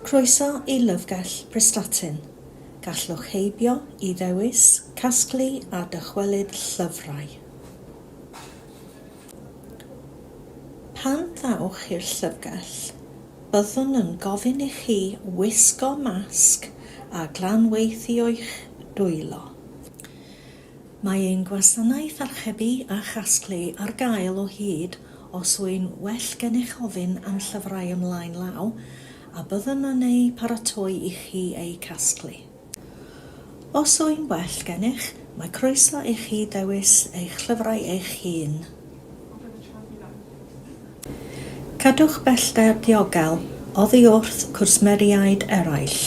Croeso i Lyfrgell Prestatyn. Gallwch heibio i ddewis, casglu a ddychwelyd llyfrau. Pan ddawch i'r llyfrgell, byddwn yn gofyn i chi wisgo masg a glanweithio'ch dwylo. Mae ein gwasanaeth archebu a chasglu ar gael o hyd os yw'n well gennych ofyn am llyfrau ymlaen law, a byddwn yn ei paratoi i chi ei casglu. Os yw'n well gennych, mae croeso i chi ddewis eich llyfrau eich hun. Cadwch bellter diogel oddi wrth cwsmeriaid eraill.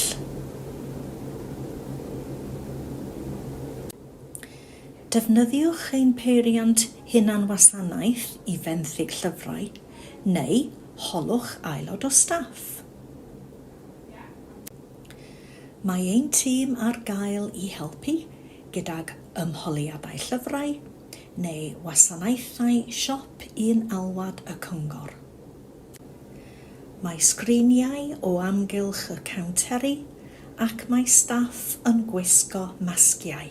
Defnyddiwch ein peiriant hunan-wasanaeth i fenthyg llyfrau, neu holwch aelod o staff. Mae ein tîm ar gael i helpu gydag ymholiadau llyfrau neu wasanaethau siop un alwad y cyngor. Mae sgriniau o amgylch y cawnteri ac mae staff yn gwisgo masgiau.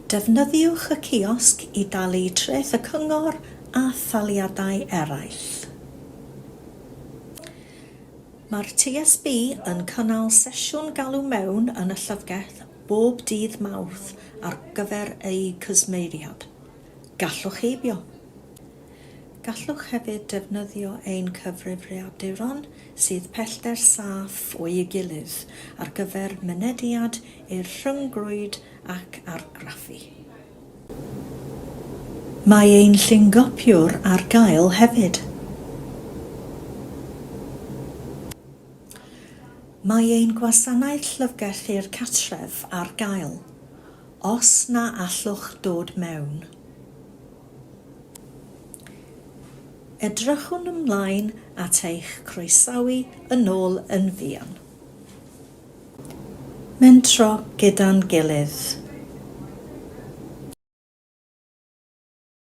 Defnyddiwch y ciosg i dalu treth y cyngor a thaliadau eraill. Mae'r TSB yn cynnal sesiwn galw mewn yn y llyfrgell bob dydd Mawrth ar gyfer ei cysmeiriad. Gallwch heibio. Gallwch hefyd defnyddio ein cyfrifiaduron sydd pellter saff o'i gilydd ar gyfer mynediad i'r rhyngrwyd ac argraffu. Mae ein llyngopiwr ar gael hefyd. Mae ein gwasanaeth llyfrgell i'r cartref ar gael, os na allwch dod mewn. Edrychwn ymlaen at eich croesawu yn ôl yn fuan. Mentro Gyda'n Gilydd.